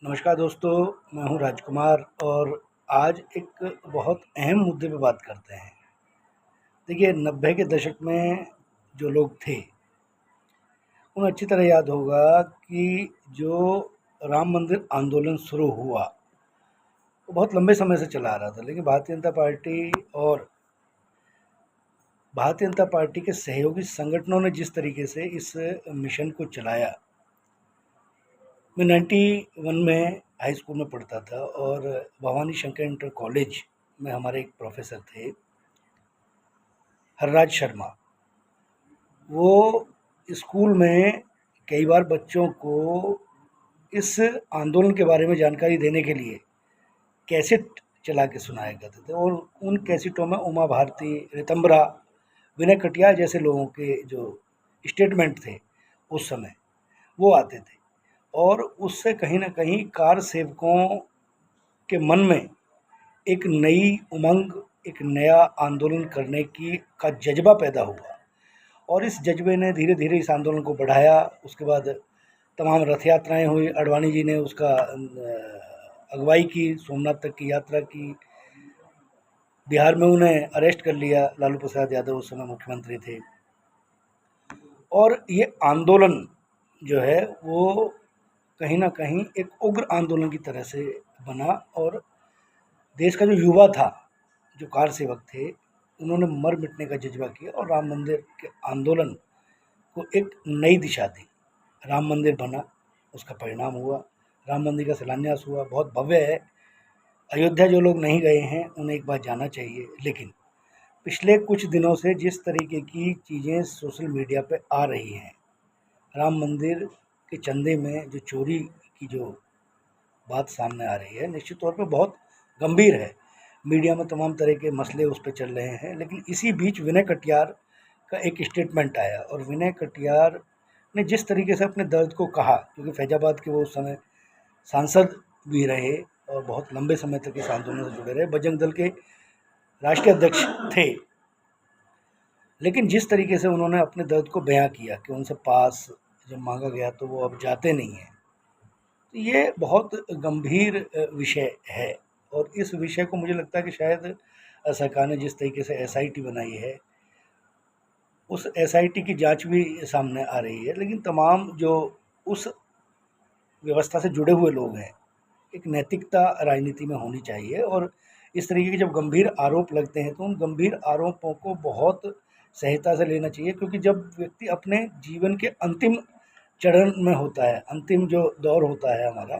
नमस्कार दोस्तों, मैं हूं राजकुमार और आज एक बहुत अहम मुद्दे पे बात करते हैं। देखिए 90 के दशक में जो लोग थे, उन्हें अच्छी तरह याद होगा कि जो राम मंदिर आंदोलन शुरू हुआ, वो बहुत लंबे समय से चला आ रहा था। लेकिन भारतीय जनता पार्टी के सहयोगी संगठनों ने जिस तरीके से इस मिशन को चलाया। मैं 91 में हाई स्कूल में पढ़ता था और भवानी शंकर इंटर कॉलेज में हमारे एक प्रोफेसर थे, हरराज शर्मा। वो स्कूल में कई बार बच्चों को इस आंदोलन के बारे में जानकारी देने के लिए कैसेट चला के सुनाया करते थे और उन कैसेटों में उमा भारती, ऋतंबरा, विनय कटियार जैसे लोगों के जो स्टेटमेंट थे उस समय, वो आते थे और उससे कहीं न कहीं कार सेवकों के मन में एक नई उमंग, एक नया आंदोलन करने की का जज़्बा पैदा हुआ और इस जज़्बे ने धीरे-धीरे इस आंदोलन को बढ़ाया। उसके बाद तमाम रथ यात्राएँ हुई, आडवाणी जी ने उसका अगुवाई की, सोमनाथ तक की यात्रा की। बिहार में उन्हें अरेस्ट कर लिया, लालू प्रसाद यादव उस समय मुख्यमंत्री थे। और ये आंदोलन जो है वो कहीं न कहीं एक उग्र आंदोलन की तरह से बना और देश का जो युवा था, जो कार सेवक थे, उन्होंने मर मिटने का जज़्बा किया और राम मंदिर के आंदोलन को एक नई दिशा दी। राम मंदिर बना, उसका परिणाम हुआ, राम मंदिर का शिलान्यास हुआ, बहुत भव्य है। अयोध्या जो लोग नहीं गए हैं, उन्हें एक बार जाना चाहिए। लेकिन पिछले कुछ दिनों से जिस तरीके की चीज़ें सोशल मीडिया पे आ रही हैं, राम मंदिर के चंदे में जो चोरी की जो बात सामने आ रही है, निश्चित तौर पे बहुत गंभीर है। मीडिया में तमाम तरह के मसले उस पे चल रहे हैं, लेकिन इसी बीच विनय कटियार का एक स्टेटमेंट आया और विनय कटियार ने जिस तरीके से अपने दर्द को कहा, क्योंकि फैजाबाद के वो उस समय सांसद भी रहे और बहुत लंबे समय तक इस आंदोलन से जुड़े रहे, बजरंग दल के राष्ट्रीय अध्यक्ष थे। लेकिन जिस तरीके से उन्होंने अपने दर्द को बयां किया कि उनसे पास जब मांगा गया तो वो अब जाते नहीं हैं, तो ये बहुत गंभीर विषय है और इस विषय को मुझे लगता है कि शायद सरकार ने जिस तरीके से एसआईटी बनाई है, उस एसआईटी की जांच भी सामने आ रही है। लेकिन तमाम जो उस व्यवस्था से जुड़े हुए लोग हैं, एक नैतिकता राजनीति में होनी चाहिए और इस तरीके के जब गंभीर आरोप लगते हैं तो उन गंभीर आरोपों को बहुत सहजता से लेना चाहिए, क्योंकि जब व्यक्ति अपने जीवन के अंतिम चरण में होता है, अंतिम जो दौर होता है हमारा,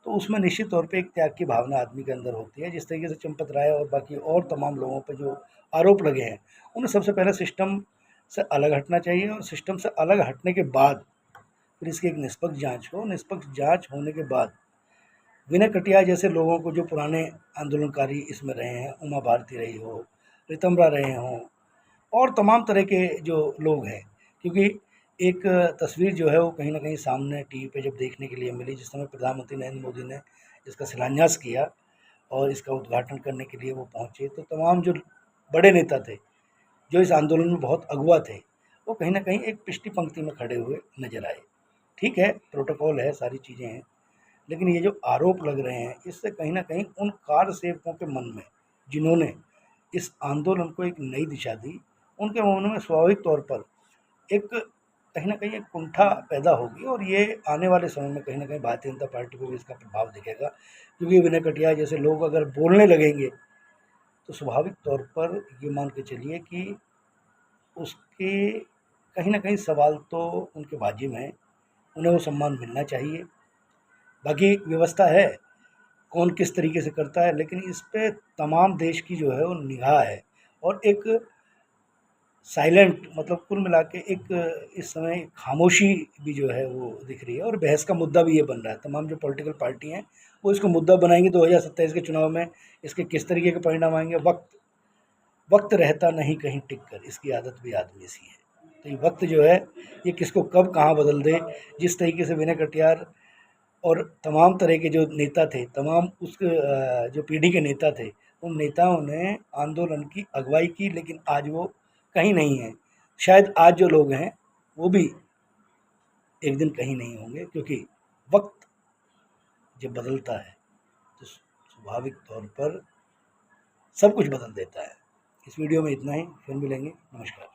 तो उसमें निश्चित तौर पे एक त्याग की भावना आदमी के अंदर होती है। जिस तरीके से चंपत राय और बाकी और तमाम लोगों पे जो आरोप लगे हैं, उन्हें सबसे पहले सिस्टम से अलग हटना चाहिए और सिस्टम से अलग हटने के बाद फिर इसकी एक निष्पक्ष जांच हो। निष्पक्ष जांच होने के बाद विनय कटियार जैसे लोगों को, जो पुराने आंदोलनकारी इसमें रहे हैं, उमा भारती रही हो, ऋतंबरा रहे हों और तमाम तरह के जो लोग हैं, क्योंकि एक तस्वीर जो है वो कहीं न कहीं सामने टीवी पे जब देखने के लिए मिली, जिस समय प्रधानमंत्री नरेंद्र मोदी ने इसका शिलान्यास किया और इसका उद्घाटन करने के लिए वो पहुँचे, तो तमाम जो बड़े नेता थे, जो इस आंदोलन में बहुत अगुवा थे, वो कहीं न कहीं एक पिछली पंक्ति में खड़े हुए नज़र आए। ठीक है, प्रोटोकॉल है, सारी चीज़ें हैं, लेकिन ये जो आरोप लग रहे हैं, इससे कहीं न कहीं उन कार सेवकों के मन में, जिन्होंने इस आंदोलन को एक नई दिशा दी, उनके मन में स्वाभाविक तौर पर एक कहीं न कहीं एक कुंठा पैदा होगी और ये आने वाले समय में कहीं न कहीं भारतीय जनता पार्टी को भी इसका प्रभाव दिखेगा। क्योंकि विनय कटियार जैसे लोग अगर बोलने लगेंगे, तो स्वाभाविक तौर पर ये मान के चलिए कि उसके कहीं न कहीं सवाल तो उनके वाजिब हैं, उन्हें वो सम्मान मिलना चाहिए। बाकी व्यवस्था है, कौन किस तरीके से करता है, लेकिन इस पे तमाम देश की जो है वो निगाह है और एक साइलेंट, मतलब कुल मिला के एक इस समय खामोशी भी जो है वो दिख रही है और बहस का मुद्दा भी ये बन रहा है। तमाम जो पॉलिटिकल पार्टी हैं, वो इसको मुद्दा बनाएंगी 2027 के चुनाव में, इसके किस तरीके के परिणाम आएंगे। वक्त रहता नहीं कहीं टिक कर, इसकी आदत भी आदमी सी है। तो ये वक्त जो है, ये किसको कब कहाँ बदल दे। जिस तरीके से विनय कटियार और तमाम तरह के जो नेता थे, तमाम उस जो पीढ़ी के नेता थे, उन नेताओं ने आंदोलन की अगुवाई की, लेकिन आज वो कहीं नहीं हैं। शायद आज जो लोग हैं, वो भी एक दिन कहीं नहीं होंगे, क्योंकि वक्त जब बदलता है तो स्वाभाविक तौर पर सब कुछ बदल देता है। इस वीडियो में इतना ही, फिर मिलेंगे, नमस्कार।